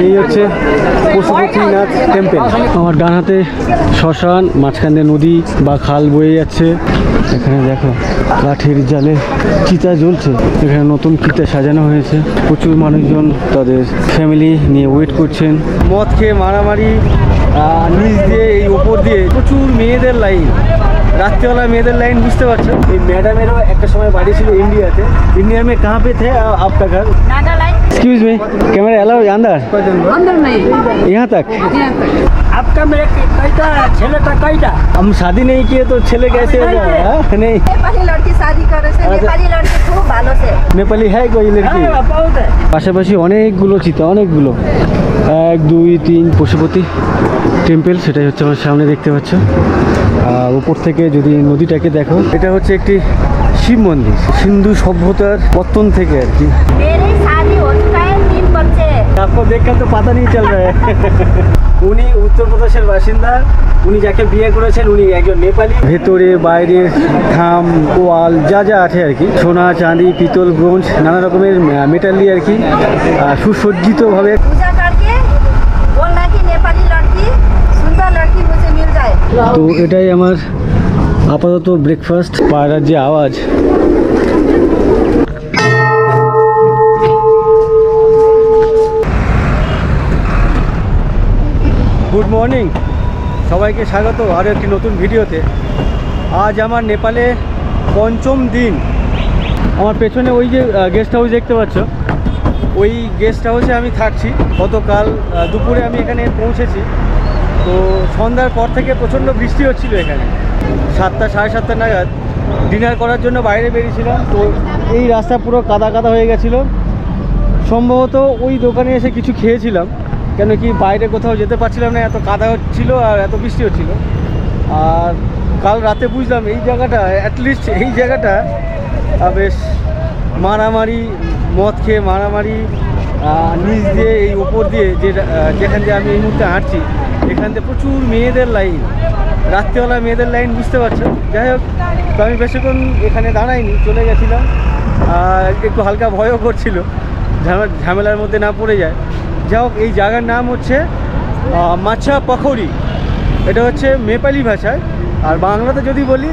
এই হচ্ছে পশুপতিনাথ টেম্পল। আমার ডান হাতে শ্মশান, মাঝখানে নদী বা খাল বয়ে যাচ্ছে। এখানে দেখো কাঠের জালে চিতা জ্বলছে। এখানে নতুন চিতা সাজানো হয়েছে। প্রচুর মানুষজন তাদের ফ্যামিলি নিয়ে ওয়েট করছেন। মদ খেয়ে মারামারি, নিচ দিয়ে এই ওপর দিয়ে প্রচুর মেয়েদের লাইন, রাত্রিবেলা মেয়েদের লাইন, বুঝতে পারছো। এই ম্যাডামেরও একটা সময় বাড়ি ছিল इंडिया में। कहाँ पे थे आपका घर? एक्सक्यूज मी, कैमरा अलाउ अंदर? अंदर नहीं, यहाँ तक। आपका मेरे कैटा छेले का कैटा हम शादी नहीं किए तो छेले कैसे हो गए? नहीं, नेपाली लड़की शादी करे से, नेपाली लड़की खूब ভালো से। नेपाली है कोई लड़की? बहुत है। পাশাপাশি অনেকগুলো চিতা, অনেকগুলো, 1 2 3 পশুপতি টেম্পল, সেটাই হচ্ছে আমার সামনে দেখতে পাচ্ছ। আর উপর থেকে যদি নদীটাকে দেখো, এটা হচ্ছে একটি শিব মন্দির, সিন্ধু সভ্যতার পতন থেকে আর কি। मेरी शादी हो चुका है, 3 बच्चे। आपको देखकर तो पता नहीं चल रहा है। উনি উত্তরপ্রদেশের বাসিন্দা। উনি যাকে বিয়ে করেছেন উনি একজন নেপালি। ভেতরে বাইরে থাম, ওয়াল যা যা আছে আর কি, সোনা চাঁদি পিতল ব্রোঞ্জ নানা রকমের মেটাল দিয়ে আর কি সুসজ্জিতভাবে। पूजा करके बोलना कि नेपाली लड़की सुंदर लड़की मुझे मिल जाए। তো এটাই আমার আপাতত ব্রেকফাস্ট। পায়রার যে আওয়াজ, গুড মর্নিং সবাইকে, স্বাগত আরও একটি নতুন ভিডিওতে। আজ আমার নেপালে 5ম দিন। আমার পেছনে ওই যে গেস্ট হাউস দেখতে পাচ্ছ, ওই গেস্ট হাউসে আমি থাকছি। গতকাল দুপুরে আমি এখানে পৌঁছেছি। তো সন্ধ্যার পর থেকে প্রচণ্ড বৃষ্টি হচ্ছিল এখানে। 7টা 7:30 নাগাদ ডিনার করার জন্য বাইরে বেরিয়েছিলাম। তো এই রাস্তা পুরো কাদা কাদা হয়ে গেছিলো। সম্ভবত ওই দোকানে এসে কিছু খেয়েছিলাম, কেন কি বাইরে কোথাও যেতে পারছিলাম না, এত কাদা হচ্ছিলো আর এত বৃষ্টি হচ্ছিলো। আর কাল রাতে বুঝলাম এই জায়গাটা, অ্যাটলিস্ট এই জায়গাটা বেশ মারামারি, মদ খেয়ে মারামারি, নিচ দিয়ে এই ওপর দিয়ে যেখান দিয়ে আমি এই মুহূর্তে হাঁটছি, এখান থেকে প্রচুর মেয়েদের লাইন, রাত্রিবেলা মেয়েদের লাইন, বুঝতে পারছো। যাই হোক, তো আমি বেশিক্ষণ এখানে দাঁড়াইনি, চলে গেছিলাম। একটু হালকা ভয়ও করছিল ঝামেলার মধ্যে না পড়ে যায়। যাই হোক, এই জায়গার নাম হচ্ছে মাছা পখরি। এটা হচ্ছে নেপালি ভাষায়, আর বাংলাতে যদি বলি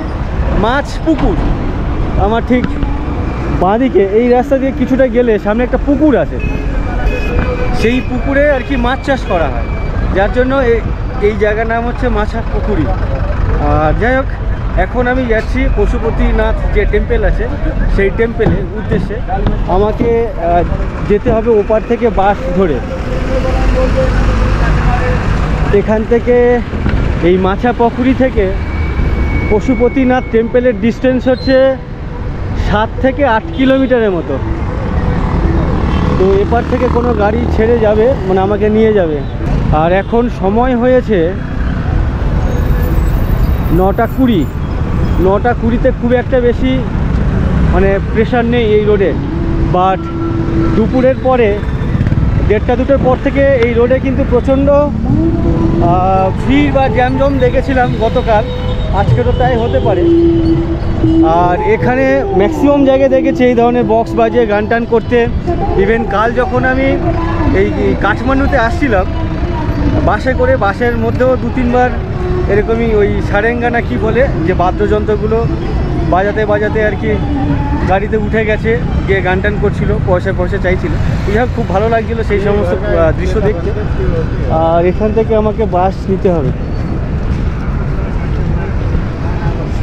মাছ পুকুর। আমার ঠিক বাঁদিকে এই রাস্তা দিয়ে কিছুটা গেলে সামনে একটা পুকুর আছে, সেই পুকুরে আর কি মাছ চাষ করা হয়, যার জন্য এই জায়গার নাম হচ্ছে মাছা পুকুরি। আর যাই হোক, এখন আমি যাচ্ছি পশুপতিনাথ যে টেম্পল আছে সেই টেম্পলের উদ্দেশ্যে। আমাকে যেতে হবে ওপার থেকে বাস ধরে। এখান থেকে এই মাছা পুকুরি থেকে পশুপতিনাথ টেম্পলের ডিস্টেন্স হচ্ছে 7 থেকে 8 কিলোমিটারের মতো। তো এপার থেকে কোনো গাড়ি ছেড়ে যাবে, মানে আমাকে নিয়ে যাবে। আর এখন সময় হয়েছে 9টা 20। 9টা 20-তে খুব একটা বেশি মানে প্রেশার নেই এই রোডে। বাট দুপুরের পরে 1টা 2টোর পর থেকে এই রোডে কিন্তু প্রচণ্ড ভিড় বা জ্যামজম দেখেছিলাম গতকাল, আজকেরও তাই হতে পারে। আর এখানে ম্যাক্সিমাম জায়গায় দেখেছি এই ধরনের বক্স বাজিয়ে গান টান করতে। ইভেন কাল যখন আমি এই কাঠমান্ডুতে আসছিলাম বাসে করে, বাসের মধ্যেও 2-3 বার এরকমই ওই সারেঙ্গা না কি বলে, যে বাদ্যযন্ত্রগুলো বাজাতে বাজাতে আর কি গাড়িতে উঠে গেছে, গিয়ে গান টান করছিল, পয়সা চাইছিল। যাই খুব ভালো লাগছিলো সেই সমস্ত দৃশ্য দেখতে। আর এখান থেকে আমাকে বাস নিতে হবে।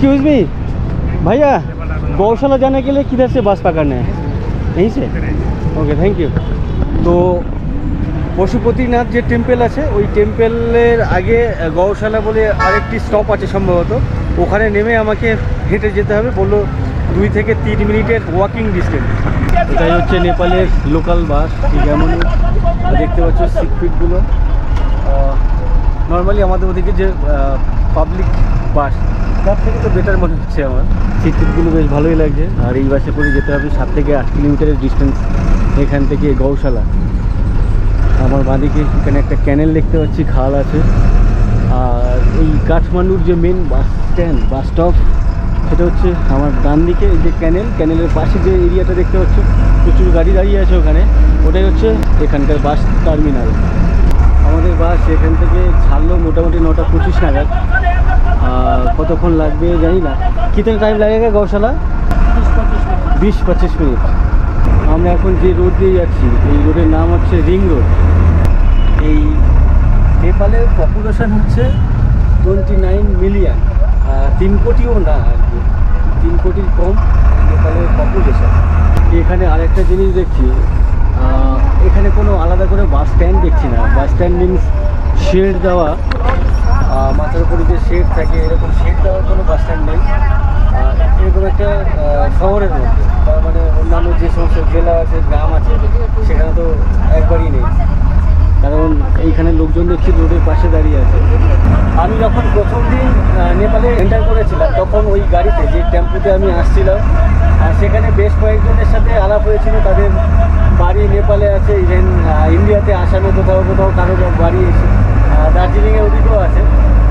एक्सक्यूज मी भैया, गौशाला जाने के लिए किधर से बस पकड़ना है? यहीं से? Okay, thank you. तो পশুপতিনাথ যে টেম্পল আছে ওই টেম্পলের আগে গৌশালা বলে আরেকটি স্টপ আছে সম্ভবত, ওখানে নেমে আমাকে হেঁটে যেতে হবে। বললো 2 থেকে 3 মিনিটের ওয়াকিং ডিস্টেন্স। এটাই হচ্ছে নেপালের লোকাল বাস। ঠিক এমনই দেখতে পাচ্ছ সিটগুলো। নর্মালি আমাদের ওদিকে যে পাবলিক বাস তার থেকে তো বেটার মনে হচ্ছে আমার। সিটগুলো বেশ ভালোই লাগছে। আর এই বাসে করে যেতে হবে 7 থেকে 8 কিলোমিটারের ডিস্টেন্স এখান থেকে গৌশালা। আমার বাঁদিকে এখানে একটা ক্যানেল দেখতে পাচ্ছি, খাল আছে। আর এই কাঠমান্ডুর যে main bus stand, bus stop, সেটা হচ্ছে আমার ডান দিকে। এই যে ক্যানেলের পাশে যে এরিয়াটা দেখতে পাচ্ছ, প্রচুর গাড়ি দাঁড়িয়ে আছে ওখানে। ওটাই হচ্ছে এখানকার বাস টার্মিনাল। আমাদের বাস এখান থেকে ছাড়লো মোটামুটি 9:25 নাগাদ। কতক্ষণ লাগবে জানি না। কিতনা টাইম লাগেগা গৌশালা? 20-25 মিনিট। আমরা এখন যে রোড দিয়ে যাচ্ছি এই রোডের নাম হচ্ছে রিং রোড। এই নেপালের পপুলেশন হচ্ছে 29 মিলিয়ন, 3 কোটিও না আর কি, 3 কোটির কম নেপালের পপুলেশন। এখানে আরেকটা জিনিস দেখছি, এখানে কোনো আলাদা করে বাস স্ট্যান্ড দেখছি না। বাস স্ট্যান্ড মিনস শেড দেওয়া, মাথার উপরে যে শেড থাকে এরকম শেড দেওয়ার কোনো বাস স্ট্যান্ড নেই। এরকম একটা শহরের মধ্যে, তার মানে অন্যান্য যে সমস্ত জেলা আছে গ্রাম আছে সেখানে তো একবারই নেই, কারণ এইখানে লোকজন দেখছি রোডের পাশে দাঁড়িয়ে আছে। আমি যখন প্রথম দিন নেপালে এন্টার করেছিলাম তখন ওই গাড়িতে যে টেম্পুতে আমি আসছিলাম সেখানে বেশ কয়েকজনের সাথে আলাপ হয়েছিল। তাদের বাড়ি নেপালে আছে, ইভেন ইন্ডিয়াতে আসামে কোথাও কোথাও কারো বাড়ি এসে দার্জিলিংয়ে ওদিকেও আছে।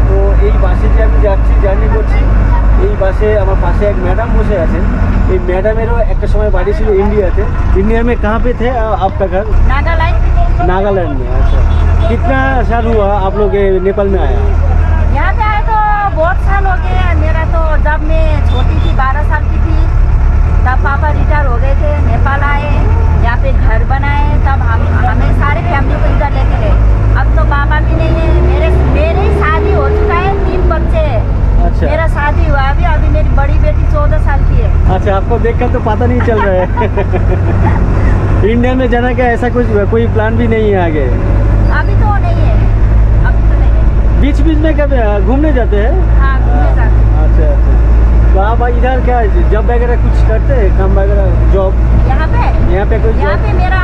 তো এই বাসে যে আমি যাচ্ছি জার্নি করছি, এই বাসে আমার পাশে এক ম্যাডাম বসে আছেন। এই ম্যাডামেরও একটা সময় বাড়ি ছিল इंडिया में। कहाँ पे थे आपका घर? नागालैंड। नागालैंड में। अच्छा, कितना साल हुआ आप लोग नेपाल में आया? यहाँ पे आए तो बहुत साल हो गए। मेरा तो जब मैं छोटी थी 12 साल की थी तब पापा रिटायर हो गए थे, नेपाल आए, यहाँ पे घर बनाए, तब हमें सारे फैमिली को इधर लेके गए। अब तो पापा भी नहीं है, मेरी शादी हो चुका है, 3 बच्चे हैं। अच्छा, मेरा शादी हुआ अभी मेरी बड़ी बेटी 14 साल की है। अच्छा, आपको देखकर तो पता नहीं चल रहा है। इंडिया में जाना का ऐसा कुछ कोई प्लान भी नहीं है आगे? अभी तो नहीं है, अभी तो नहीं है। बीच बीच में कभी घूमने जाते हैं? हाँ, घूमने जाते हैं। अच्छा अच्छा, तो आप इधर क्या जॉब वगैरह कुछ करते हैं, काम वगैरह जॉब? यहाँ पे कोई यहाँ job? पे मेरा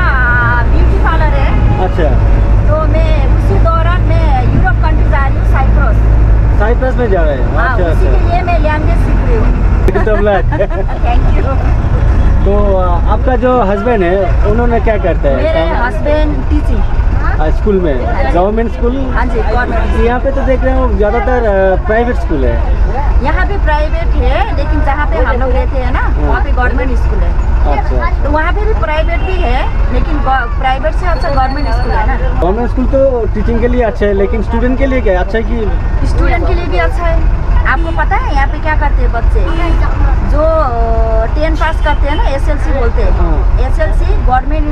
ब्यूटी पार्लर है। अच्छा, तो मैं उसी दौरान मैं यूरोप कंट्री जा रही हूँ, साइप्रस में जा रहे हैं? हाँ, अच्छा उसी के अच्छा, लिए मैं लैंग्वेज सीख रही हूँ। Thank you. तो आपका जो हस्बैंड है उन्होंने क्या करते हैं? मेरे हस्बैंड टीचिंग। स्कूल में, गवर्नमेंट स्कूल? हाँ जी, गवर्नमेंट। यहाँ पे तो देख रहे हो ज़्यादातर प्राइवेट स्कूल है। यहाँ पे प्राइवेट है, लेकिन जहाँ पे हम लोग रहते हैं ना वहाँ पे गवर्नमेंट स्कूल है। अच्छा, तो वहाँ पे भी प्राइवेट भी है, लेकिन प्राइवेट से अच्छा गवर्नमेंट स्कूल है ना। गवर्नमेंट स्कूल तो टीचिंग के लिए अच्छा है, लेकिन स्टूडेंट के लिए क्या है? अच्छा है कि स्टूडेंट के लिए भी अच्छा है। आपको पता है यहाँ पे क्या करते हैं बच्चे जो 10 पास करते हैं ना, SLC बोलते हैं। हाँ। SLC गवर्नमेंट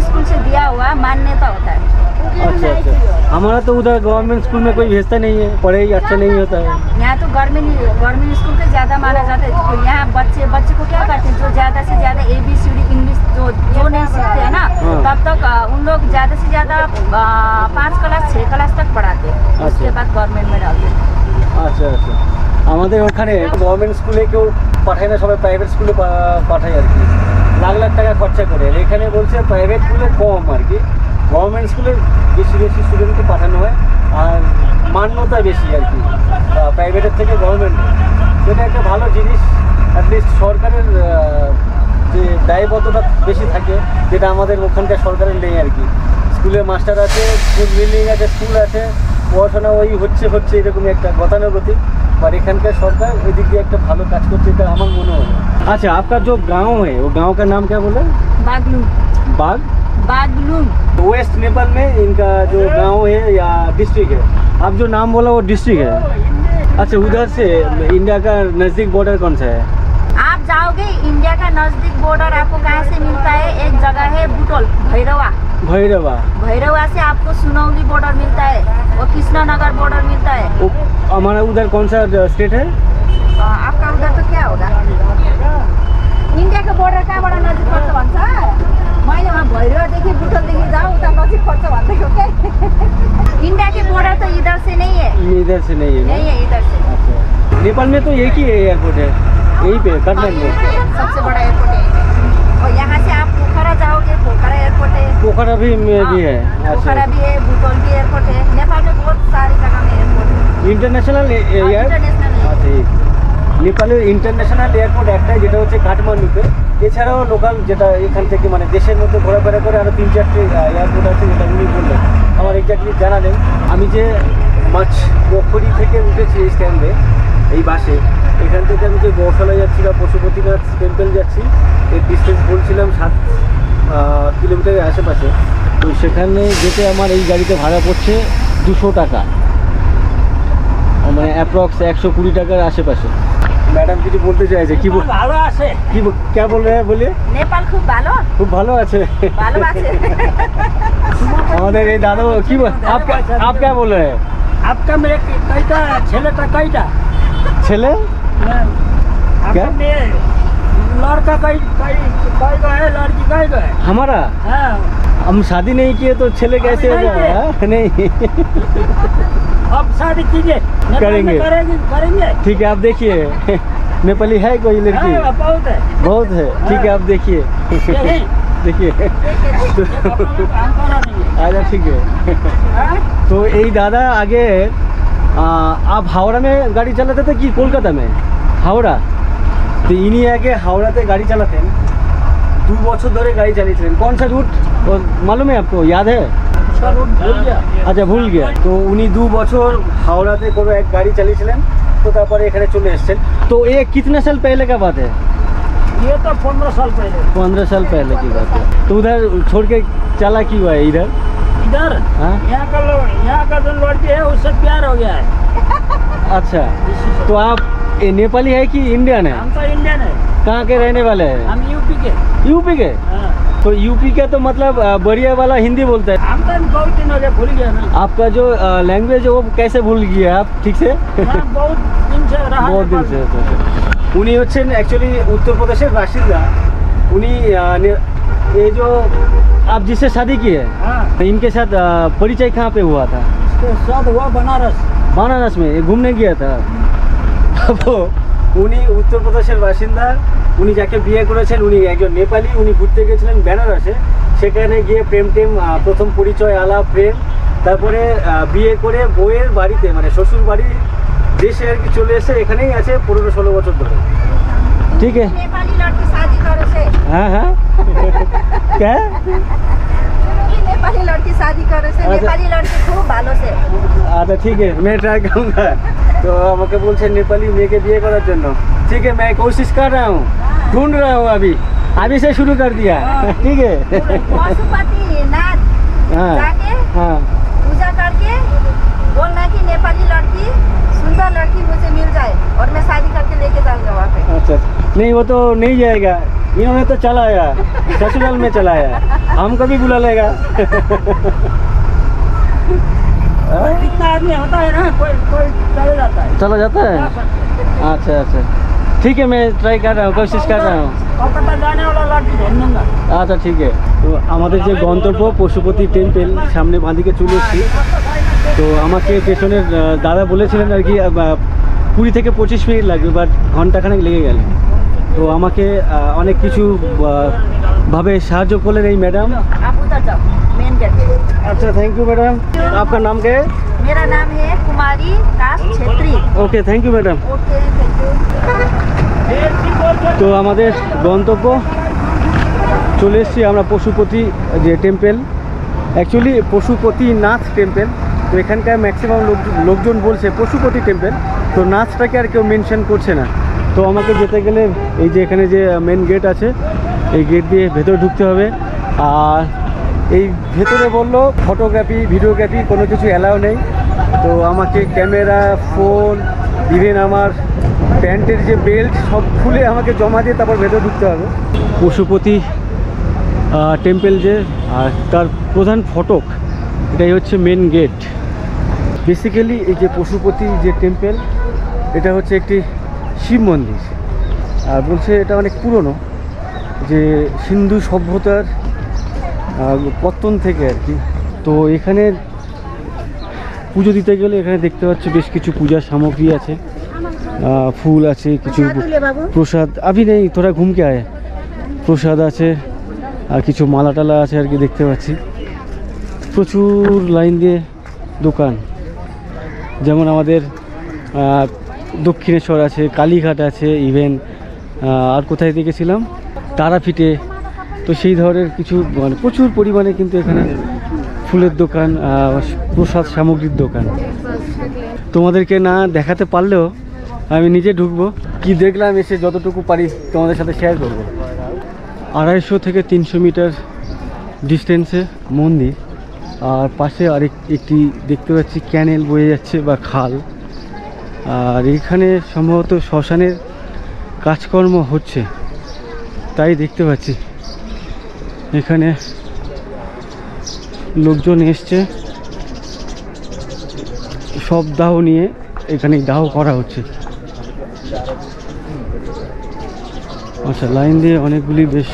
स्कूल से दिया हुआ मान्यता होता है। अच्छा अच्छा, हमारा तो उधर गवर्नमेंट स्कूल में कोई भेजता नहीं है, पढ़ाई अच्छा नहीं होता है। यहाँ तो गवर्नमेंट स्कूल का ज़्यादा माना जाता है। तो यहाँ बच्चे को क्या करते हैं, जो ज़्यादा से ज़्यादा ABCD इंग्लिश जो नहीं सीखते हैं ना, हाँ। तब तक उन लोग ज़्यादा से ज़्यादा 5 क्लास 6 क्लास तक पढ़ाते हैं। उसके बाद गवर्नमेंट में डालते हैं। আচ্ছা আচ্ছা, আমাদের ওখানে গভর্নমেন্ট স্কুলে কেউ পাঠায় না, সবাই প্রাইভেট স্কুলে পাঠায় আর কি, লাখ লাখ টাকা খরচা করে। আর এখানে বলছে প্রাইভেট স্কুলে কম আর কি, গভর্নমেন্ট স্কুলে বেশি বেশি স্টুডেন্টকে পাঠানো হয় আর মান্যতা বেশি আর কি প্রাইভেটের থেকে গভর্নমেন্ট। এটা একটা ভালো জিনিস, অ্যাটলিস্ট সরকারের যে দায়বদ্ধতা বেশি থাকে, যেটা আমাদের ওখানকার সরকারের নেই আর কি। স্কুলে মাস্টার আছে, স্কুল বিল্ডিং আছে, স্কুল আছে, পড়াশোনা ওই হচ্ছে এরকম একটা গতানুগতিক। और এখানকার সরকার ওই দিক দিয়ে একটা ভালো কাজ করছে, এটা আমার মনে হয়। अच्छा, आपका जो गांव है वो गांव का नाम क्या बोले? बागलुंग। बागलुंग वेस्ट नेपाल में इनका जो गांव है या डिस्ट्रिक्ट है? आप जो नाम बोला वो डिस्ट्रिक्ट है। अच्छा, उधर से इंडिया का नज़दीक बॉर्डर कौन सा है? आप जाओगे इंडिया का नज़दीक बॉर्डर आपको कहाँ से मिलता है? एक जगह है बुटोल, भैरवा से आपको सुनौली बॉर्डर मिलता है, और कृष्णानगर बॉर्डर मिलता है। हमारा उधर कौन सा स्टेट है? आपका उधर तो क्या होगा? इंडिया का बॉर्डर कहाँबाट नजिक पर्छ भन्छ? मैले वहाँ भैरवादेखि बुटोलदेखि जाऊँ उता नजिक पर्छ भन्दैको क्या। इंडिया के बॉर्डर तो इधर से नहीं है। इधर से नहीं है? नहीं है इधर से। अच्छा, नेपाल में तो एक ही एयरपोर्ट है, यहीं पे काठमांडू सबसे बड़ा एयरपोर्ट है। और यहाँ से आप पोखरा जाओगे, पोखरा एयरपोर्ट है। पोखरा भी में भी है? पोखरा भी है, बुटोल भी एयरपोर्ट है। नेपाल में बहुत सारी जगह में एयरपोर्ट है। इंटरनेशनल इंटरनेशनल है। আচ্ছা, নেপালের ইন্টারন্যাশনাল এয়ারপোর্ট একটাই, যেটা হচ্ছে কাঠমান্ডুতে। এছাড়াও লোকাল যেটা এখান থেকে মানে দেশের মধ্যে ঘোরাফেরা করে আরও 3-4টে এয়ারপোর্ট আছে, যেটা উনি বললেন। আমার এক্স্যাক্টলি জানা নেই। আমি যে মাছ পোখরি থেকে উঠেছি এই স্ট্যান্ডে এই বাসে, এখান থেকে আমি যে গৌশালা যাচ্ছি বা পশুপতিনাথ টেম্পল যাচ্ছি, এর ডিস্টেন্স বলছিলাম কিলোমিটারের আশেপাশে। তো সেখানে যেতে আমার এই গাড়িতে ভাড়া পড়ছে 200 টাকা, মানে অ্যাপ্রক্স 120 টাকার আশেপাশে। ম্যাডাম কিছু বলতে চাইছে, কি ভালো আছে কি क्या बोल रहे हैं बोलिए? नेपाल खूब ভালো খুব ভালো আছে। ভালো আছে। আমাদের এই দাদু কি आप क्या बोल रहे हैं? आपका मेरे कैटा छेलेटा कैटा ছেলে क्या? आपका मेरे लड़का कई कई कई गए लड़की कई गए हमारा हाँ हम शादी नहीं किए तो छेले कैसे हो नहीं गए? हाँ? नहीं अब शादी कीजिए नेपाल में करेंगे। करेंगे ठीक है, आप देखिए नेपाली है कोई लड़की? हाँ, बहुत है बहुत है, ठीक है आप देखिए। यही देखिए हम करा देंगे अच्छा ठीक है। हाँ? तो यही दादा आगे आप हावड़ा में गाड़ी चलाते थे कि कोलकाता में? हावड़ा। तो इन्हीं आगे हावड़ाते गाड़ी चलाते हैं, 2 বছর ধরে গাড়ি চালিয়েছিলেন। कौन सा रूट मालूम है आपको, याद है? उसका रूट भूल गया আচ্ছা ভুল গিয়া। তো উনি 2 বছর হাওড়াতে কোনো এক গাড়ি চালিয়েছিলেন, তো তারপরে এখানে চলে এসেছেন। তো ये कितने साल पहले का बात है? ये तो 15 साल पहले 15 साल पहले की बात है। तो उधर छोड़ के चला क्यों है इधर? इधर हाँ? यहाँ का जो लड़की है उससे प्यार हो गया है अच्छा, तो आप ये नेपाली है कि इंडियन है? हम तो इंडियन है कहाँ के रहने वाले हैं? हम यूपी के यूपी के? हाँ। तो यूपी के तो मतलब बढ़िया वाला हिंदी बोलता है। हम तो बहुत दिन हो गए भूल गया ना आपका जो लैंग्वेज है वो कैसे भूल गया आप ठीक से? यहाँ बहुत दिन से रहा बहुत दिन नेपाल से। में। उन्हीं হচ্ছেন एक्चुअली उत्तर प्रदेश के बाशिंदा। उन्हीं ये जो आप जिससे शादी की है, हाँ इनके साथ परिचय कहाँ पे हुआ था? इसके साथ हुआ बनारस बनारस में ये घूमने गया था। তো উনি উত্তরপ্রদেশের বাসিন্দা। উনি যাকে বিয়ে করেছেন উনি একজন নেপালি। উনি ঘুরতে গেছিলেন বেনারসে, সেখানে গিয়ে প্রেম প্রথম পরিচয় আলাপ প্রেম, তারপরে বিয়ে করে বউয়ের বাড়িতে মানে শ্বশুর বাড়ি দেশে আর কি চলে এসে এখানেই আছে 15-16 বছর ধরে। ঠিক है नेपाली लड़की शादी करे से हाँ हाँ क्या? नेपाली लड़की शादी करे से अच्छा। नेपाली लड़की खूब ভালো से अच्छा ठीक है, मैं ट्राई करूँगा। तो আমাকে বলছেন নেপালি মেয়েকে বিয়ে করার জন্য। ठीक है, मैं कोशिश कर रहा हूँ, ढूंढ रहा हूँ अभी से शुरू कर दिया। ठीक है पशुपतिनाथ हाँ जाके हाँ पूजा करके बोलना कि नेपाली लड़की सुंदर लड़की मुझे मिल जाए और मैं शादी करके लेके जाऊंगा वहाँ पे। अच्छा नहीं वो तो नहीं जाएगा, इन्होंने तो चलाया ससुराल में चलाया, हमको भी बुला लेगा। कितना आदमी होता है ना कोई कोई चले जाता है चला जाता है? अच्छा अच्छा ठीक है, मैं ट्राई कर रहा हूँ, कोशिश कर रहा हूँ। कोलकाता जाने वाला लड़की ढूंढ दूंगा আচ্ছা ঠিক আছে। তো আমাদের যে গন্তব্য পশুপতি টেম্পল, সামনে বাঁদিকে চলে এসেছি। তো আমাকে পেছনের দাদা বলেছিলেন আর কি 20 থেকে 25 মিনিট লাগবে, বাট ঘন্টাখানেক লেগে গেল। তো আমাকে অনেক কিছু ভাবে সাহায্য করলেন এই ম্যাডাম। आप उधर जाओ मेन गेट। अच्छा थैंक यू मैडम। आपका नाम क्या है? मेरा नाम है Kumari Das Chhetri. Okay thank you madam. Okay thank you. তো আমাদের গন্তব্য চলে এসেছি আমরা পশুপতি যে টেম্পল, অ্যাকচুয়ালি পশুপতিনাথ টেম্পল। তো এখানকার ম্যাক্সিমাম লোকজন বলছে পশুপতি টেম্পল, তো নাথটাকে আর কেউ মেনশন করছে না। তো আমাকে যেতে গেলে এই যে এখানে যে মেন গেট আছে, এই গেট দিয়ে ভেতরে ঢুকতে হবে। আর এই ভেতরে বললো ফটোগ্রাফি ভিডিওগ্রাফি কোনো কিছু অ্যালাউ নেই। তো আমাকে ক্যামেরা ফোন ইভেন আমার প্যান্টের যে বেল্ট সব খুলে আমাকে জমা দিয়ে তারপর ভেতরে ঢুকতে হবে। পশুপতি টেম্পল যে আর তার প্রধান ফটক, এটাই হচ্ছে মেন গেট। বেসিক্যালি এই যে পশুপতি যে টেম্পল, এটা হচ্ছে একটি শিব মন্দির। আর বলছে এটা অনেক পুরনো, যে সিন্ধু সভ্যতার পত্তন থেকে আর কি। তো এখানে পুজো দিতে গেলে এখানে দেখতে পাচ্ছি বেশ কিছু পূজার সামগ্রী আছে, ফুল আছে, কিছু প্রসাদ। আভি নেই তোরা ঘুমকে আয়। প্রসাদ আছে আর কিছু মালা টালা আছে আর কি দেখতে পাচ্ছি। প্রচুর লাইন দিয়ে দোকান, যেমন আমাদের দক্ষিণেশ্বর আছে, কালীঘাট আছে, ইভেন আর কোথায় দেখেছিলাম তারাপীঠে। তো সেই ধরনের কিছু মানে প্রচুর পরিমাণে কিন্তু এখানে ফুলের দোকান, প্রসাদ সামগ্রীর দোকান। তোমাদেরকে না দেখাতে পারলেও আমি নিজে ঢুকবো, কি দেখলাম এসে যতটুকু পারি তোমাদের সাথে শেয়ার করবো। 250 থেকে 300 মিটার ডিস্টেন্সে মন্দির, আর পাশে একটি দেখতে পাচ্ছি ক্যানেল বয়ে যাচ্ছে বা খাল। আর এখানে সম্ভবত শ্মশানের কাজকর্ম হচ্ছে তাই দেখতে পাচ্ছি। এখানে লোকজন এসছে সব দাহ নিয়ে, এখানে দাহ করা হচ্ছে। আচ্ছা, লাইন দিয়ে অনেকগুলি বেশ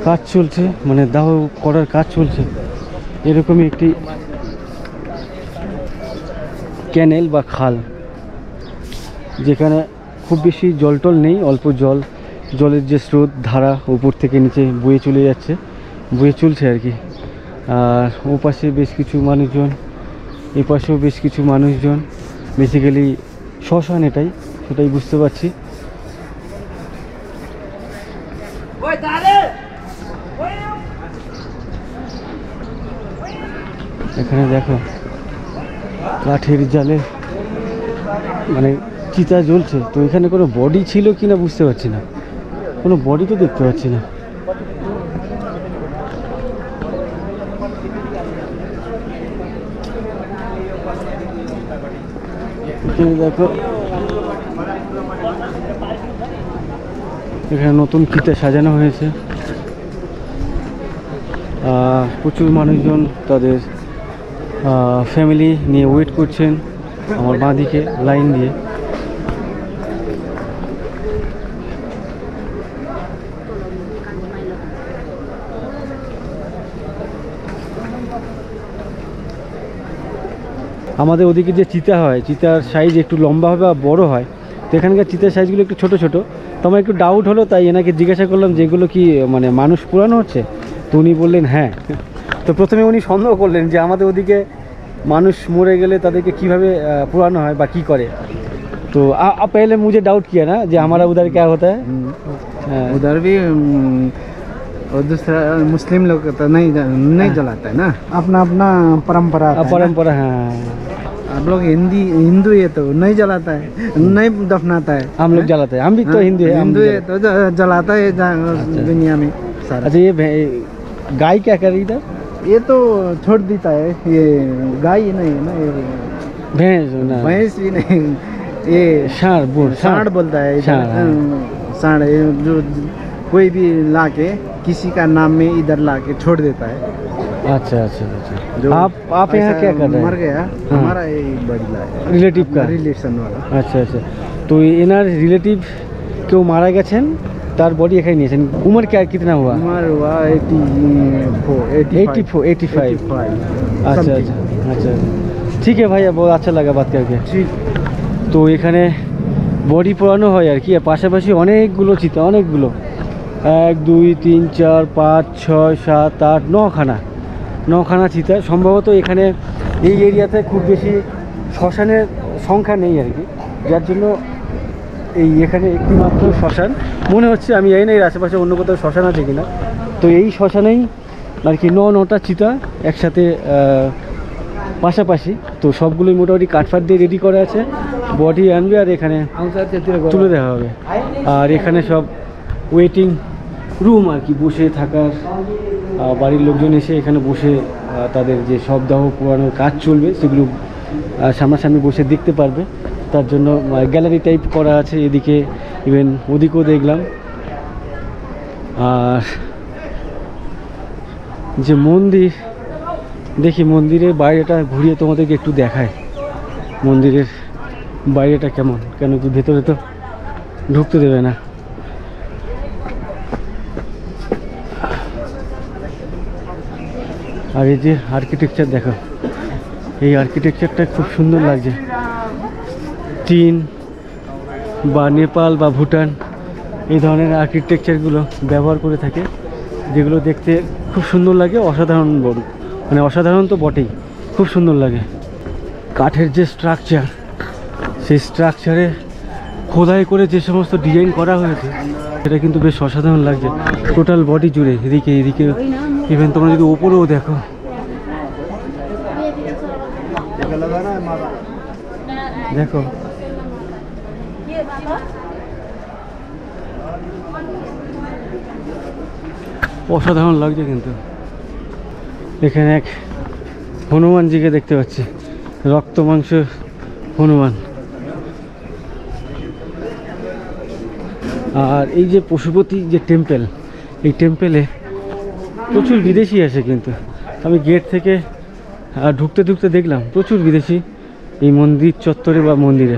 কাজ চলছে, মানে দাহ করার কাজ চলছে। এরকমই একটি ক্যানেল বা খাল, যেখানে খুব বেশি জল নেই, অল্প জলের যে স্রোত ধারা উপর থেকে নিচে বয়ে চলে যাচ্ছে, বয়ে চলছে আর কি। আর ও পাশে বেশ কিছু মানুষজন, এ পাশেও বেশ কিছু মানুষজন, বেসিক্যালি শ্মশান সেটাই বুঝতে পারছি। এখানে দেখো কাঠের জালে মানে চিতা জ্বলছে। তো এখানে কোনো বডি ছিল কি না বুঝতে পারছি না, কোনো বডি তো দেখতে পাচ্ছি না। এখানে দেখো, এখানে নতুন চিতা সাজানো হয়েছে। প্রচুর মানুষজন তাদের ফ্যামিলি নিয়ে ওয়েট করছেন আমার বাঁদিকে লাইন দিয়ে। আমাদের ওদিকে যে চিতা হয়, চিতার সাইজ একটু লম্বা হবে আর বড় হয়, তো এখানকার চিতার সাইজগুলো একটু ছোট ছোট। তো আমার একটু ডাউট হলো, তাই এনাকে জিজ্ঞাসা করলাম যেগুলো কি মানে মানুষ পুরানো হচ্ছে। তো উনি বললেন হ্যাঁ। তো প্রথমে উনি সন্দেহ করলেন যে আমাদের ওদিকে মানুষ মরে গেলে তাদেরকে কিভাবে পুরানো হয় বা কি করে। তো पहले मुझे डाउट किया ना जो हमारा उधर क्या होता है, उधर भी और दूसरा मुस्लिम लोग तो नहीं जलाता है ना, अपना अपना परंपरा आता है ना। परंपरा। हाँ, आप लोग हिंदू है तो नहीं जलाता है, नहीं दफनाता है। हम लोग जलाते हैं, हम भी तो हिंदू है, हिंदू है तो जलाता है दुनिया में सारा। अच्छा, ये गाय क्या कर रही था? ये तो छोड़ देता है, ये गाय नहीं है ना, ये भैंस भी नहीं, ये सांड बोलता है। सांड जो कोई भी लाके किसी का नाम में इधर लाके छोड़ देता है। अच्छा अच्छा अच्छा। आप यहाँ क्या कर रहे हैं? मर गया हमारा बड़ीला है, रिलेटिव का, रिलेशन वाला। আচ্ছা আচ্ছা। তো এনার রিলেটিভ কেউ মারা গেছেন, তার বডি এখানে নিয়েছেন। उम्र क्या कितना हुआ? उम्र हुआ 85। अच्छा अच्छा अच्छा, ठीक है भैया, बहुत अच्छा लगा बात करके। ठीक। তো এখানে বডি পোড়ানো হয় আর কি, আর পাশাপাশি অনেকগুলো চিতা, অনেকগুলো 1 2 3 4 5 6 7 8 9খানা চিতা। সম্ভবত এখানে এই এরিয়াতে খুব বেশি শ্মশানের সংখ্যা নেই আর কি, যার জন্য এখানে একটি মাত্র শ্মশান মনে হচ্ছে। আমি জানি না এর আশেপাশে অন্য কোথাও শ্মশান আছে কিনা। তো এই শ্মশানেই আর কি 9টা চিতা একসাথে পাশাপাশি। তো সবগুলোই মোটামুটি কাঠফাট দিয়ে রেডি করা আছে, বডি আনবে আর এখানে তুলে দেওয়া হবে। আর এখানে সব ওয়েটিং রুম আর কি, বসে থাকার, বাড়ির লোকজন এসে এখানে বসে তাদের যে সব দাহ পুরানোর কাজ চলবে সেগুলো সামনাসামনি বসে দেখতে পারবে। তার জন্য গ্যালারি টাইপ করা আছে এদিকে, ইভেন ওদিকেও দেখলাম। আর যে মন্দির, দেখি মন্দিরের বাইরেটা ঘুরিয়ে তোমাদেরকে একটু দেখায় মন্দিরের বাইরেটা কেমন, কেন কি ভেতরে তো ঢুকতে দেবে না। আর এই যে আর্কিটেকচার দেখো, এই আর্কিটেকচারটা খুব সুন্দর লাগছে। চীন বা নেপাল বা ভুটান এই ধরনের আর্কিটেকচারগুলো ব্যবহার করে থাকে, যেগুলো দেখতে খুব সুন্দর লাগে, অসাধারণ মানে অসাধারণ তো বটেই, খুব সুন্দর লাগে। কাঠের যে স্ট্রাকচার, সেই স্ট্রাকচারে খোদাই করে যে সমস্ত ডিজাইন করা হয়েছে সেটা কিন্তু বেশ অসাধারণ লাগছে টোটাল বডি জুড়ে। এদিকে ইভেন তোমরা যদি ওপরেও দেখো, দেখো অসাধারণ লাগছে কিন্তু। এখানে এক হনুমানজিকে দেখতে পাচ্ছি, রক্ত মাংস হনুমান। আর এই যে পশুপতি যে টেম্পেল, এই টেম্পেলে প্রচুর বিদেশি আছে কিন্তু। আমি গেট থেকে ঢুকতে ঢুকতে দেখলাম প্রচুর বিদেশি এই মন্দির চত্বরে বা মন্দিরে।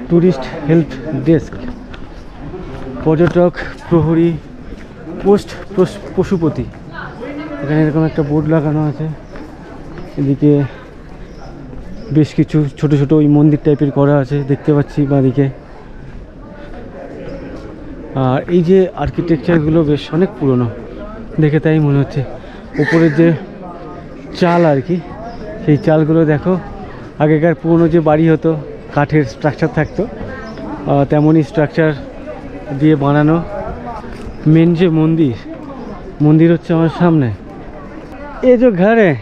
ট্যুরিস্ট হেল্প ডেস্ক, পর্যটক প্রহরী, পোস্ট পশুপতি। এখানে এরকম একটা বোর্ড লাগানো আছে। এদিকে বেশ কিছু ছোট ছোট ওই মন্দির টাইপের করা আছে দেখতে পাচ্ছি বাঁদিকে। আর এই যে আর্কিটেকচারগুলো বেশ অনেক পুরনো, দেখে তাই মনে হচ্ছে। উপরের যে চাল আর কি, সেই চালগুলো দেখো, আগেকার পুরনো যে বাড়ি হতো কাঠের স্ট্রাকচার থাকতো, তেমনই স্ট্রাকচার দিয়ে বানানো। মেন যে মন্দির হচ্ছে আমার সামনে। ये जो घर है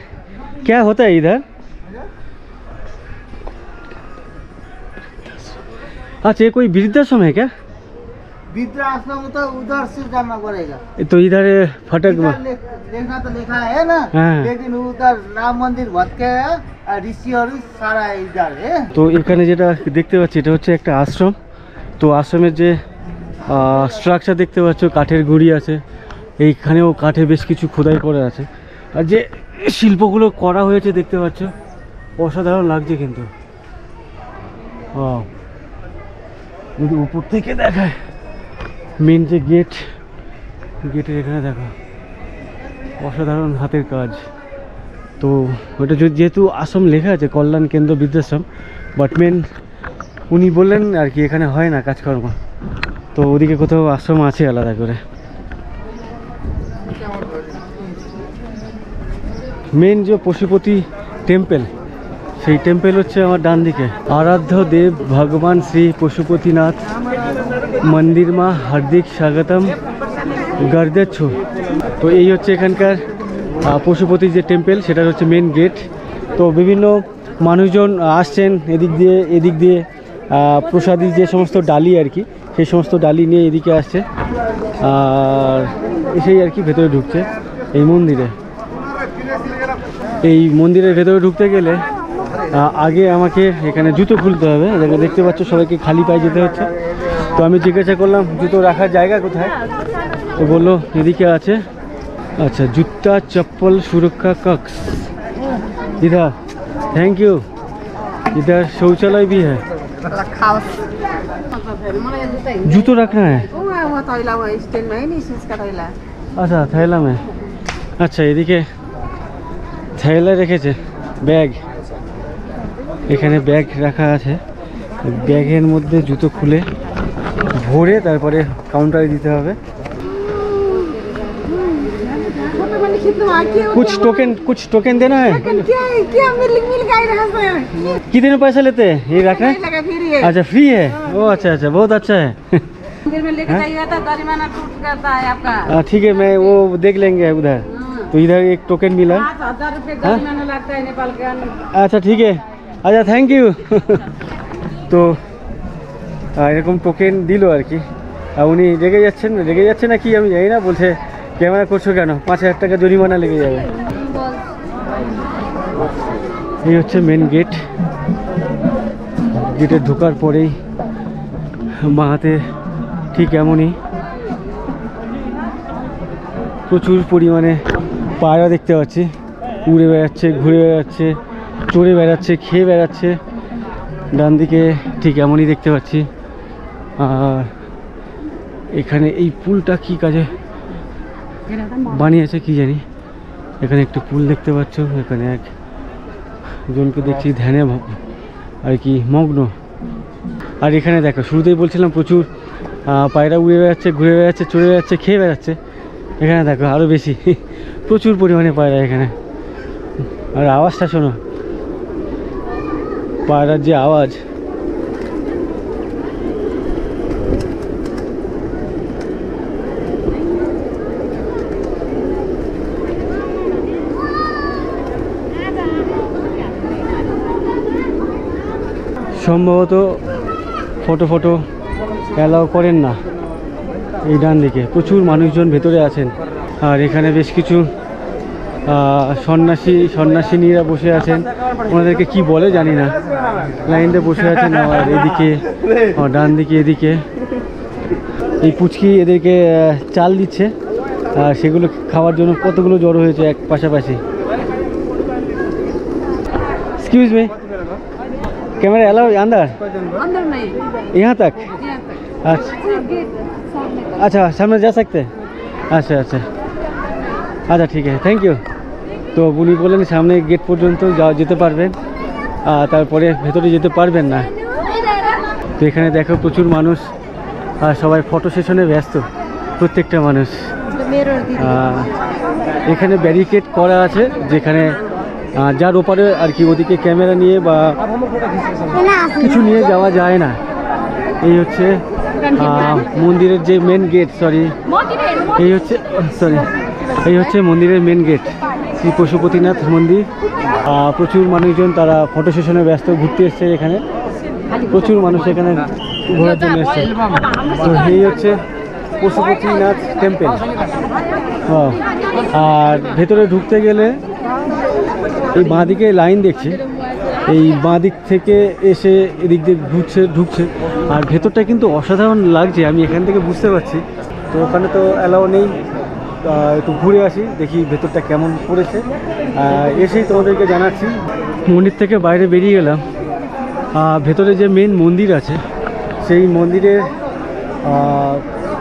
क्या होता है इधर? अच्छा, ये कोई वृद्धाश्रम है क्या? वृद्धाश्रम तो उधर से जाना पड़ेगा। तो इधर फटक में देखना तो लिखा है ना, लेकिन उधर राम मंदिर भटके है और ऋषि और सारा इधर है। তো এখানে যেটা দেখতে পাচ্ছি এটা হচ্ছে একটা আশ্রম। তো আশ্রমের যে স্ট্রাকচার দেখতে পাচ্ছ, কাঠের গুঁড়ি আছে, এইখানেও কাঠে বেশ কিছু খোদাই করা আছে। আর যে শিল্পগুলো করা হয়েছে দেখতে পাচ্ছ, অসাধারণ লাগছে কিন্তু। যদি উপর থেকে দেখায় মেন যে গেটের এখানে দেখো, অসাধারণ হাতের কাজ। তো ওটা যেহেতু আশ্রম লেখা আছে কল্যাণ কেন্দ্র বৃদ্ধাশ্রম, বাট মেন উনি বললেন আর কি এখানে হয় না কাজকর্ম, তো ওদিকে কোথাও আশ্রম আছে আলাদা করে। মেন যে পশুপতি টেম্পল, সেই টেম্পল হচ্ছে আমার ডান দিকে। আরাধ্য দেব ভগবান শ্রী পশুপতিনাথ মন্দির মা হার্দিক স্বাগতম গর্দেচ্ছ। তো এই হচ্ছে এখানকার পশুপতি যে টেম্পল, সেটা হচ্ছে মেন গেট। তো বিভিন্ন মানুষজন আসছেন এদিক দিয়ে প্রসাদী যে সমস্ত ডালি আর কি, সেই সমস্ত ডালি নিয়ে এদিকে আসছে আর এসেই আর কি ভেতরে ঢুকছে এই মন্দিরে। এই মন্দিরের ভেতরে ঢুকতে গেলে আগে আমাকে এখানে জুতো খুলতে হবে। দেখতে পাচ্ছ সবাইকে খালি পায়ে যেতে হচ্ছে। তো আমি জিজ্ঞাসা করলাম জুতো রাখার জায়গা কোথায়, তো বললো এদিকে আছে। अच्छा, जूता चप्पल सुरक्षा कक्ष इधर, थैंक यू। इधर शौचालय भी है, जूतो रखना है। अच्छा, थैला में। अच्छा, এদিকে থैला রেখেছে, ব্যাগ, এখানে ব্যাগ রাখা আছে। ব্যাগের মধ্যে জুতো খুলে ভরে তারপরে কাউন্টারে দিতে হবে। कुछ टोकन देना है। कितने में पैसा लेते हैं ये रखना है? अच्छा, फ्री है। ओ अच्छा, बहुत अच्छा है। ठीक है, मैं वो देख लेंगे उधर। तो इधर एक टोकन मिला। 1000 रुपये जुर्माना लगता है नेपाल का। अच्छा, ठीक है। अच्छा, थैंक यू। তো এরকম টোকেন দিল আর কি। উনি রেগে যাচ্ছেন না কি আমি জানি না, বলছে ক্যামেরা করছো কেন, 5000 টাকা জরিমানা লেগে যাবে। এই হচ্ছে মেন গেট। গেটে ঢোকার পরেই বাঁহাতে ঠিক এমনই প্রচুর পরিমাণে পায়রা দেখতে পাচ্ছি, উড়ে বেড়াচ্ছে, ঘুরে বেড়াচ্ছে, চড়ে বেড়াচ্ছে, খেয়ে বেড়াচ্ছে। ডান দিকে ঠিক এমনই দেখতে পাচ্ছি। আর এখানে এই পুলটা কি কাজে বানিয়েছে কি জানি। এখানে একটু পুল দেখতে পাচ্ছ, এখানে একজনকে দেখছি ধ্যানে আর কি মগ্ন। আর এখানে দেখো, শুরুতেই বলছিলাম প্রচুর পায়রা উড়ে বেড়াচ্ছে, ঘুরে বেড়াচ্ছে, চড়ে বেড়াচ্ছে, খেয়ে বেড়াচ্ছে। এখানে দেখো আরও বেশি, প্রচুর পরিমাণে পায়রা এখানে। আর আওয়াজটা শোনো, পায়রার যে আওয়াজ। সম্ভবত ফটো অ্যালাউ করেন না, এই ডান দিকে প্রচুর মানুষজন ভেতরে আছেন। আর এখানে বেশ কিছু সন্ন্যাসিনীরা বসে আছেন, ওনাদেরকে কি বলে জানি না, লাইনে বসে আছেন। আর এদিকে ডান দিকে এদিকে এই পুচকি এদেরকে চাল দিচ্ছে, আর সেগুলো খাওয়ার জন্য কতগুলো জড়ো হয়েছে এক পাশাপাশি। एक्सक्यूज मी, कैमरा अलाउ अंदर? अंदर नहीं, यहाँ तक? यहाँ तक। अच्छा गेट सामने का। अच्छा, सामने जा सकते हैं? अच्छा अच्छा अच्छा, ठीक है, থ্যাংক ইউ। তো উনি বললেন সামনে গেট পর্যন্ত যেতে পারবেন, তারপরে ভেতরে যেতে পারবেন না। তো এখানে দেখো প্রচুর মানুষ, আর সবাই ফটো সেশনে ব্যস্ত, প্রত্যেকটা মানুষ। এখানে ব্যারিকেড করা আছে, যেখানে যার ওপারে আর কি ওদিকে ক্যামেরা নিয়ে বা কিছু নিয়ে যাওয়া যায় না। এই হচ্ছে মন্দিরের যে মেন গেট, এই হচ্ছে মন্দিরের মেন গেট, শ্রী পশুপতিনাথ মন্দির। প্রচুর মানুষজন তারা ফটো সেশনে ব্যস্ত, ঘুরতে এসছে এখানে, প্রচুর মানুষ এখানে ঘোরার জন্য এসছে। তো এই হচ্ছে পশুপতিনাথ টেম্পল। আর ভেতরে ঢুকতে গেলে এই বাঁ দিকে লাইন দেখছি, এই বাঁ দিক থেকে এসে এদিক দিয়ে ঢুকছে। আর ভেতরটা কিন্তু অসাধারণ লাগছে, আমি এখান থেকে বুঝতে পারছি। তো ওখানে তো অ্যালাউ নেই, একটু ঘুরে আসি, দেখি ভেতরটা কেমন পড়েছে, এসেই তোমাদেরকে জানাচ্ছি। মন্দির থেকে বাইরে বেরিয়ে গেলাম, ভেতরে যে মেন মন্দির আছে সেই মন্দিরের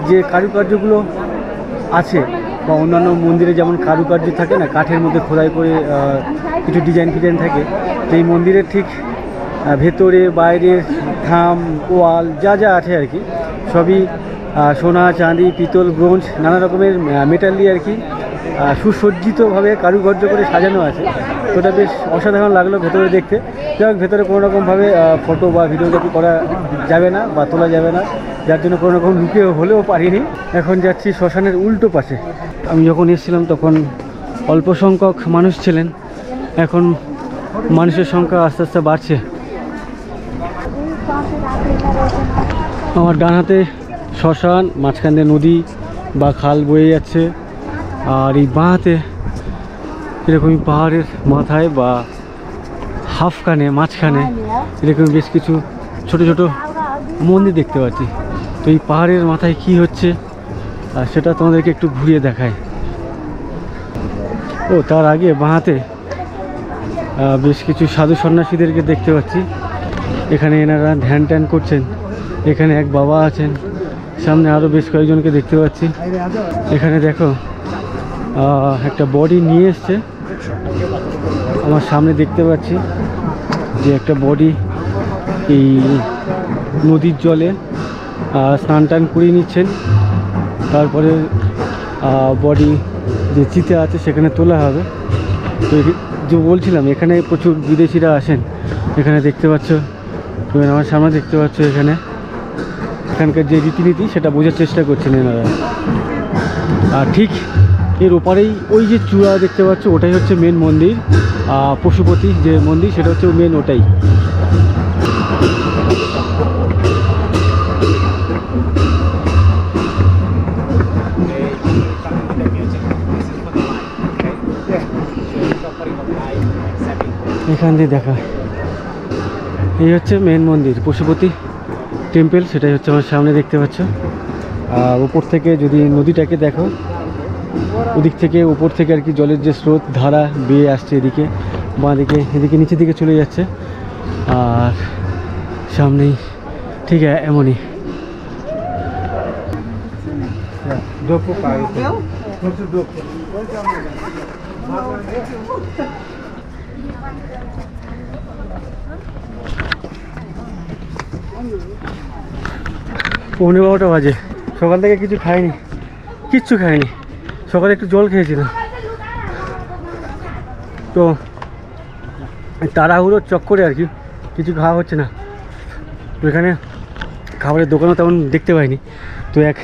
যে কারুকার্যগুলো আছে, বা অন্যান্য মন্দিরে যেমন কারুকার্য থাকে না, কাঠের মধ্যে খোদাই করে কিছু ডিজাইন ফিজাইন থাকে, তো এই মন্দিরের ঠিক ভেতরে বাইরের থাম ওয়াল যা যা আছে আর কি, সবই সোনা চাঁদি পিতল ব্রোঞ্জ নানা রকমের মেটাল দিয়ে আর কি সুসজ্জিতভাবে কারুকার্য করে সাজানো আছে। তো ওটা বেশ অসাধারণ লাগলো ভেতরে দেখতে। যাই হোক, ভেতরে কোনো রকমভাবে ফটো বা ভিডিওগ্রাফি করা যাবে না বা তোলা যাবে না, যার জন্য কোনো রকম লুকে হলেও পারিনি। এখন যাচ্ছি শ্মশানের উল্টো পাশে। আমি যখন এসেছিলাম তখন অল্প সংখ্যক মানুষ ছিলেন, এখন মানুষের সংখ্যা আস্তে আস্তে বাড়ছে। আমার ডান হাতে শ্মশান, মাঝখান দিয়ে নদী বা খাল বয়ে যাচ্ছে, আর এই বাঁ হাতে এরকমই পাহাড়ের মাথায় বা হাফখানে মাঝখানে এরকম বেশ কিছু ছোট ছোট মন্দির দেখতে পাচ্ছি। তো এই পাহাড়ের মাথায় কি হচ্ছে সেটা তোমাদেরকে একটু ঘুরিয়ে দেখায়। ও তার আগে বাঁ হাতে বেশ কিছু সাধু সন্ন্যাসীদেরকে দেখতে পাচ্ছি, এখানে এনারা ধ্যান ট্যান করছেন। এখানে এক বাবা আছেন, সামনে আরও বেশ কয়েকজনকে দেখতে পাচ্ছি। এখানে দেখো একটা বডি নিয়ে এসছে, আমার সামনে দেখতে পাচ্ছি যে একটা বডি এই নদীর জলে স্নান টান করিয়ে নিচ্ছেন, তারপরে বডি যে চিতা আছে সেখানে তোলা হবে। তো যে বলছিলাম এখানে প্রচুর বিদেশিরা আসেন, এখানে দেখতে পাচ্ছ, তুমি আমার সামনে দেখতে পাচ্ছ, এখানকার যে রীতিনীতি সেটা বোঝার চেষ্টা করছেন এনারা। আর ঠিক এর ওপারেই ওই যে চূড়া দেখতে পাচ্ছ, ওটাই হচ্ছে মেন মন্দির, পশুপতি যে মন্দির সেটা হচ্ছে মেন ওটাই। এখান দিয়ে দেখা, এই হচ্ছে মেন মন্দির পশুপতি টেম্পল, সেটাই হচ্ছে আমার সামনে দেখতে পাচ্ছ। আর উপর থেকে যদি নদীটাকে দেখো, ওদিক থেকে উপর থেকে আর কি জলের যে স্রোত ধারা বেয়ে আসছে এদিকে বাঁ দিকে, এদিকে নিচের দিকে চলে যাচ্ছে। আর সামনেই ঠিক এমনই পৌনে 12টা বাজে, সকাল থেকে কিছু খাইনি, কিচ্ছু খাইনি, সকালে একটু জল খেয়েছিলাম। তো তাড়াহুড়োর চক্করে আর কি কিছু খাওয়া হচ্ছে না। তো এখানে খাবারের দোকানও তেমন দেখতে পাইনি, তো এক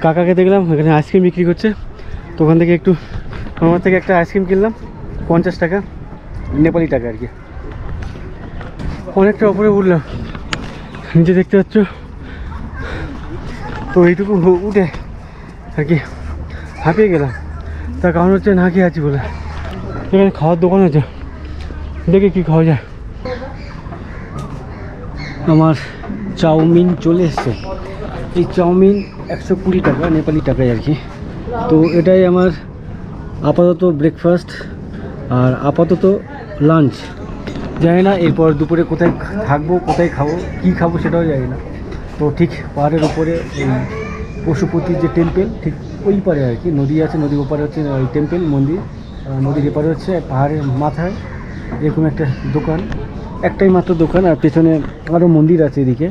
কাকাকে দেখলাম এখানে আইসক্রিম বিক্রি করছে, তো ওখান থেকে একটু আমার থেকে একটা আইসক্রিম কিনলাম 50 টাকা, নেপালি টাকা আর কি। অনেকটা ওপরে উঠলাম, নিচে দেখতে পাচ্ছ তো এইটুকু উঠে আর কি হাঁপিয়ে গেলাম, তার কারণ হচ্ছে না খেয়ে আছি বলে। এখানে খাওয়ার দোকান আছে, দেখে কি খাওয়া যায়। আমার চাউমিন চলে এসছে। এই চাউমিন 120 টাকা, নেপালি টাকায় আর কি। তো এটাই আমার আপাতত ব্রেকফাস্ট আর আপাতত লাঞ্চ। জানি না এরপর দুপুরে কোথায় থাকবো, কোথায় খাবো, কী খাবো সেটাও জানি না। তো ঠিক পাহাড়ের উপরে এই পশুপতির যে টেম্পেল, ঠিক ওই পারে আর কি নদী আছে, নদীর ওপারে হচ্ছে ওই টেম্পেল মন্দির, নদীর এপারে হচ্ছে পাহাড়ের মাথায় এরকম একটা দোকান, একটাই মাত্র দোকান, আর পেছনে আরও মন্দির আছে এদিকে।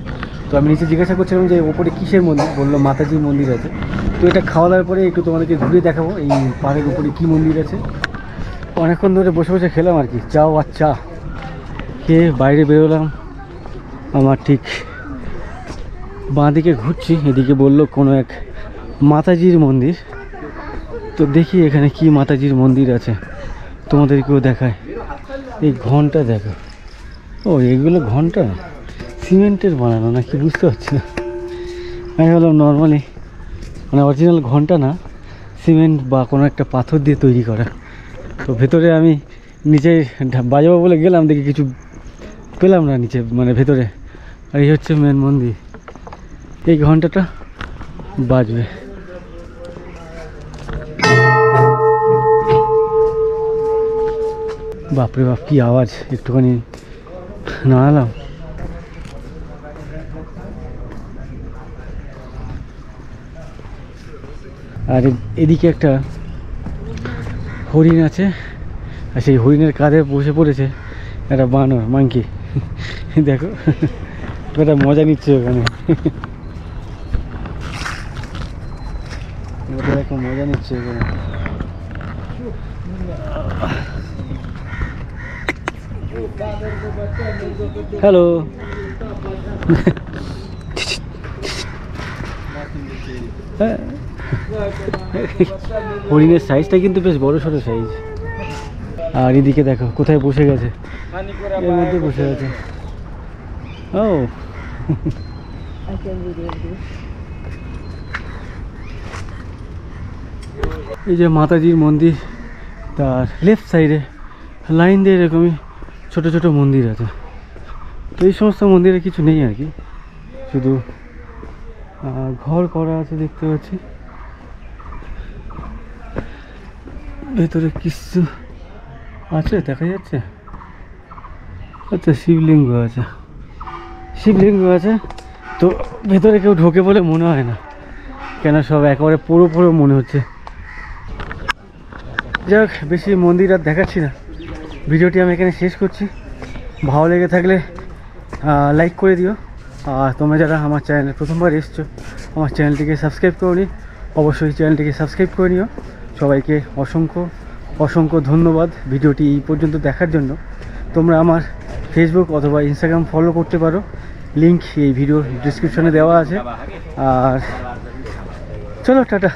তো আমি নিচে জিজ্ঞাসা করছিলাম যে ওপরে কিসের মন্দির, বললো মাতাজির মন্দির আছে। তো এটা খাওয়া দাওয়ার পরে একটু তোমাদেরকে ঘুরে দেখাবো এই পাহাড়ের উপরে কী মন্দির আছে। অনেকক্ষণ ধরে বসে বসে খেলাম আর কি, চাও আর চা খেয়ে বাইরে বেরোলাম। আমার ঠিক বাঁ দিকে ঘুরছি, এদিকে বললো কোনো এক মাতাজির মন্দির। তো দেখি এখানে কি মাতাজির মন্দির আছে, তোমাদেরকেও দেখায়। এই ঘন্টা দেখো, ও এগুলো ঘন্টা সিমেন্টের বানানো নাকি বুঝতে পারছি না। আমি বললাম নর্মালি মানে অরিজিনাল ঘন্টা না, সিমেন্ট বা কোনো একটা পাথর দিয়ে তৈরি করা। তো ভেতরে আমি নিচে বাজাবো বলে গেলাম, দেখি কিছু পেলাম না নিচে, মানে ভেতরে। আর এই হচ্ছে মেন মন্দির, এই ঘন্টাটা বাজবে। বাপরে বাপ কি আওয়াজ, একটুখানি নাড়ালাম। আর এদিকে একটা হরিণ আছে, আর সেই হরিণের কাঁধে বসে পড়েছে একটা বানর, মাংকি। দেখো একটা মজা নিচ্ছে ওখানে, দেখো মজা নিচ্ছে ওখানে। হ্যালো। হরিণের সাইজটা কিন্তু বেশ বড় সড়ো সাইজ। আর এদিকে দেখো কোথায় বসে গেছে, এর মধ্যে বসে গেছে। ও এই যে মাতাজির মন্দির, তার লেফট সাইডে লাইন দিয়ে এরকমই ছোট ছোট মন্দির আছে। তো এই সমস্ত মন্দিরে কিছু নেই আর কি, শুধু ঘর করা আছে দেখতে পাচ্ছি। ভেতরে কিছু আছে দেখা যাচ্ছে, আচ্ছা শিবলিঙ্গ আছে, শিবলিঙ্গ আছে। তো ভেতরে কেউ ঢোকে বলে মনে হয় না, কেন সব একেবারে পুরো পুরো মনে হচ্ছে। যাক, বেশি মন্দির আর দেখাচ্ছি না, ভিডিওটি আমি এখানে শেষ করছি। ভালো লেগে থাকলে লাইক করে দিও, আর তোমরা যারা আমার চ্যানেলে প্রথমবার এসছো, আমার চ্যানেলটিকে সাবস্ক্রাইব করোনি, অবশ্যই চ্যানেলটিকে সাবস্ক্রাইব করে নিও। সবাইকে অসংখ্য অসংখ্য ধন্যবাদ ভিডিওটি এই পর্যন্ত দেখার জন্য। তোমরা আমার ফেসবুক অথবা ইনস্টাগ্রাম ফলো করতে পারো, লিঙ্ক এই ভিডিওর ডিসক্রিপশনে দেওয়া আছে। আর চলো tata.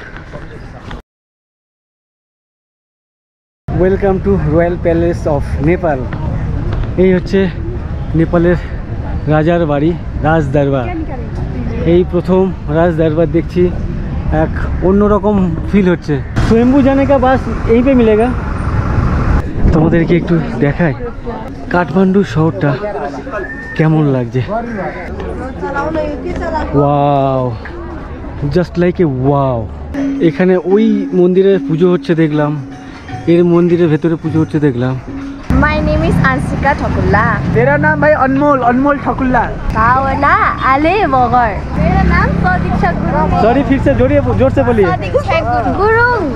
Welcome to royal palace of Nepal. এই হচ্ছে নেপালের রাজার বাড়ি, রাজ দরবার। এই প্রথম রাজ দরবার দেখছি, এক অন্যরকম ফিল হচ্ছে। स्वयंभू जाने का बस यहीं पे मिलेगा। তোমাদেরকে একটু দেখাই কাঠমান্ডু শহরটা কেমন লাগছে। Wow, just like a wow. এখানে ওই মন্দিরে পুজো হচ্ছে দেখলাম, এর মন্দিরের ভেতরে পুজো হচ্ছে দেখলাম। My name is Ansika Thakulla. तेरा नाम भाई अनमोल, अनमोल ठकुल्ला। भावना आले मगर। मेरा नाम प्रतीक्षा गुरुङ। सॉरी, फिर से जोर से बोलिए। प्रतीक्षा गुरुङ।